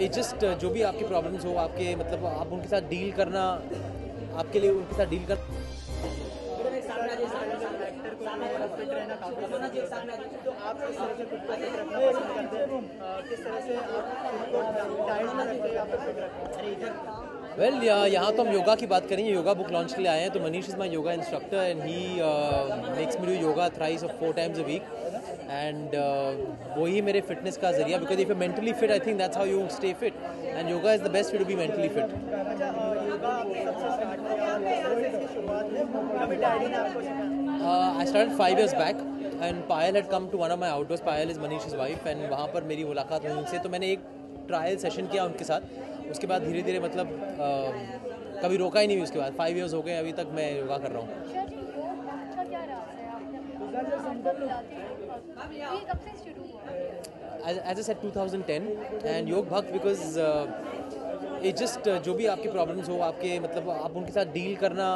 ये जस्ट जो भी आपकी प्रॉब्लम्स हो, आपके मतलब आप उनके साथ डील करना, आपके लिए उनके साथ डील कर। तो आप किस तरह से खुद को फिट रखना पसंद करते हैं? किस तरह से आप डाइट में रखते हैं, आप फिट रखते हैं? वेल यहाँ तो हम योगा की बात करेंगे। योगा बुक लॉन्च के लिए आए हैं। तो Manish is my yoga instructor and he makes me do yoga thrice और 4 times a week एंड वही मेरे फिटनेस का जरिया, because if you mentally fit I think that's how you stay fit and yoga is the best way to be mentally fit. अच्छा, yoga आपने कब से start किया और किस तरह से इसकी शुरुआत में कभी डैडी ने आपको सिखाया? I started 5 years back and Payal had come to one of my outdoors. Payal is Manish's wife and वहाँ पर मेरी मुलाकात हुई उनसे। तो मैंने एक ट्रायल सेशन किया उनके साथ। उसके बाद धीरे धीरे मतलब कभी रोका ही नहीं उसके बाद। 5 years हो गए, अभी तक मैं योगा कर रहा हूँ। As I said 2010 and योग भक्त because ये जस्ट जो भी आपकी प्रॉब्लम्स हो, आपके मतलब आप उनके साथ डील करना,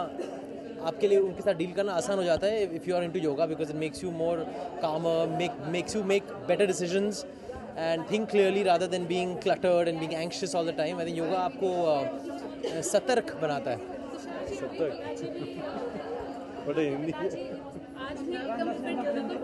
आपके लिए उनके साथ डील करना आसान हो जाता है if you are into yoga, because it makes you more calmer, makes you make better decisions and think clearly rather than being cluttered and being anxious all the time. I think yoga आपको सतर्क बनाता है। बड़े हिंदी आज भी एकदम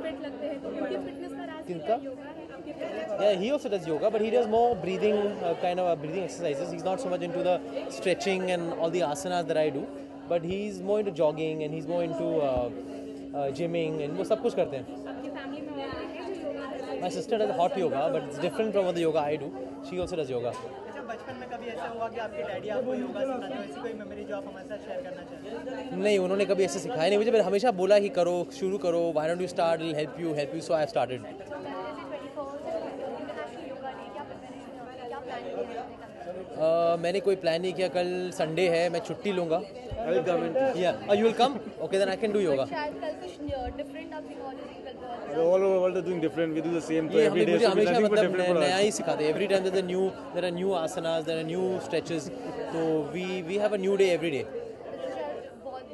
फिट लगते हैं, क्योंकि फिटनेस का राज किनका? योगा है आपके fitness. Yeah, he also does yoga, but he does more breathing, kind of breathing exercises. He's not so much into the stretching and all the asanas that I do, but he's more into jogging and he's more into gymming and वो सब कुछ करते हैं। आपकी family में और कोई है जो योगा करता है? My sister does hot yoga, but it's different from the yoga I do. She also does yoga. अच्छा, बचपन में कभी ऐसा हुआ कि आपके डैडी आपको योगा सिखाते हो? ऐसी कोई मेमोरी जो आप हमारे साथ शेयर करना चाहें? नहीं, उन्होंने कभी ऐसे सिखाया नहीं मुझे, पर हमेशा बोला कि करो, शुरू करो, why don't you start, it'll help you, so I have started. मैंने कोई प्लान नहीं किया। कल संडे है, मैं छुट्टी लूँगा। Yeah, you will come? Okay, then I can do yoga. शायद कल कुछ डिफरेंट आप सिखाओगे। all over the world are doing different. We do the same. So ये every हमने day मुझे should be हमेशा nothing but मतलब different for नया us. ही सिखाते हैं। Every time there are new asanas, there are new stretches. तो we have a new day every day. बहुत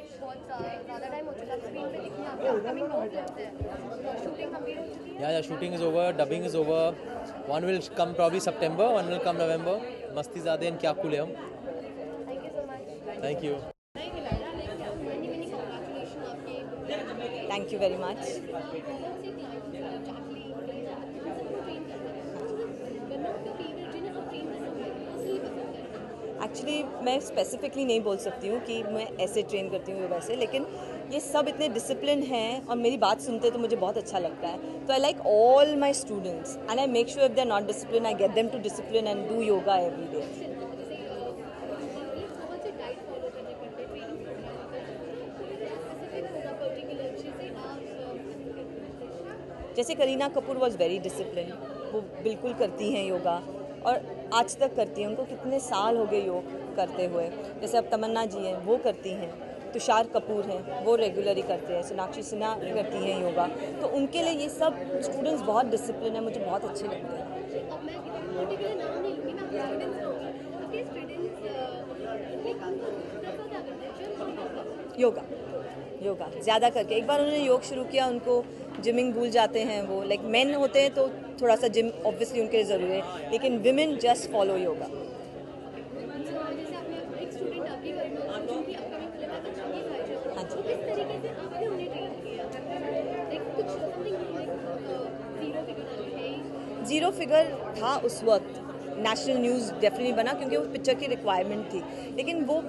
ज़्यादा टाइम हो चुका है स्क्रीन पे दिखने आपके अपकमिंग नोट लगते हैं। शूटिंग कंप्लीट हो चुकी है? Yeah, shooting is over, dubbing is over. One will come probably September, one will come November. मस्ती ज़्यादा है, क्या कूले हम। Thank you so much. Thank you. Thank you very much. Actually मैं स्पेसिफिकली नहीं बोल सकती हूँ कि मैं ऐसे ट्रेन करती हूँ वैसे, लेकिन ये सब इतने डिसिप्लिन हैं और मेरी बात सुनते हैं तो मुझे बहुत अच्छा लगता है। तो I like all my students and I make sure if they are not discipline I get them to discipline and do yoga every day. जैसे Kareena Kapoor was very discipline, वो बिल्कुल करती हैं योगा और आज तक करती हैं। उनको कितने साल हो गए योग करते हुए। जैसे अब तमन्ना जी हैं, वो करती हैं। तुषार कपूर हैं, वो रेगुलरली करते हैं। सोनाक्षी सिन्हा करती हैं योगा। तो उनके लिए ये सब स्टूडेंट्स बहुत डिसिप्लिन है, मुझे बहुत अच्छे लगते हैं। अब मैं पर्टिकुलर नाम नहीं लूँगी, मैं गाइडेंस लूँगी। आपके स्टूडेंट्स क्या करते हैं? योगा ज़्यादा करके। एक बार उन्होंने योग शुरू किया, उनको जिमिंग भूल जाते हैं वो। लाइक मेन होते हैं तो थोड़ा सा जिम ऑब्वियसली उनके लिए ज़रूरी है, लेकिन विमेन जस्ट फॉलो योगा। जैसे आपने एक स्टूडेंट आपकी जो भी अपकमिंग फिल्म है बच्चों की भाई, हाँ जी। तो किस तरीके से आपने उन्हें ट्रेन किया? लाइक कुछ समथिंग जीरो फिगर है? ज़ीरो फिगर था उस वक्त। नेशनल न्यूज़ डेफिनेटली बना क्योंकि वो पिक्चर की रिक्वायरमेंट थी, लेकिन वो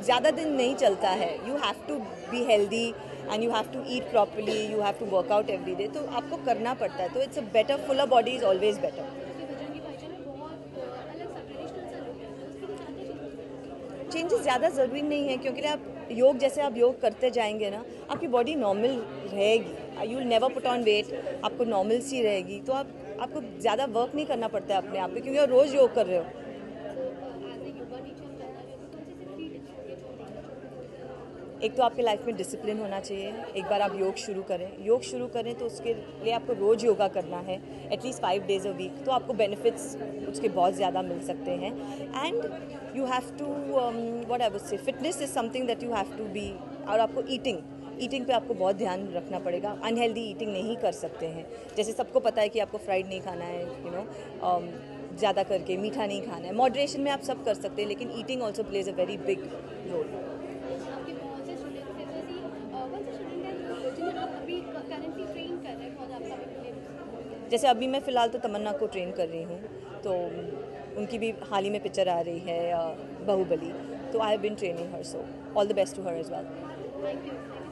ज़्यादा दिन नहीं चलता है। You have to be healthy and you have to eat properly, you have to work out every day, तो आपको करना पड़ता है। तो it's a better, fuller body is always better. Changes ज़्यादा ज़रूरी नहीं है, क्योंकि आप योग जैसे आप योग करते जाएंगे ना, आपकी बॉडी नॉर्मल रहेगी। You will never put on weight, आपको नॉर्मल सी रहेगी। तो आपको ज़्यादा वर्क नहीं करना पड़ता है अपने आप पे, क्योंकि आप रोज़ योग कर रहे हो। एक तो आपके लाइफ में डिसिप्लिन होना चाहिए। एक बार आप योग शुरू करें तो उसके लिए आपको रोज़ योगा करना है, एटलीस्ट 5 days a week। तो आपको बेनिफिट्स उसके बहुत ज़्यादा मिल सकते हैं। And you have to what I would say, fitness is something that you have to be. और आपको ईटिंग पे आपको बहुत ध्यान रखना पड़ेगा। अनहेल्दी ईटिंग नहीं कर सकते हैं। जैसे सबको पता है कि आपको फ्राइड नहीं खाना है, ज़्यादा करके मीठा नहीं खाना है। मॉडरेशन में आप सब कर सकते हैं, लेकिन eating also plays a very big role. आपके बहुत से स्टूडेंट्स हैं, जैसे कौन से स्टूडेंट हैं जिन्हें आप अभी करंटली ट्रेन कर रहे हैं बहुत आपका भी? जैसे अभी मैं फ़िलहाल तो तमन्ना को ट्रेन कर रही हूँ, तो उनकी भी हाल ही में पिक्चर आ रही है बाहुबली, तो I have been training her, so all the best to her as well. Thank you.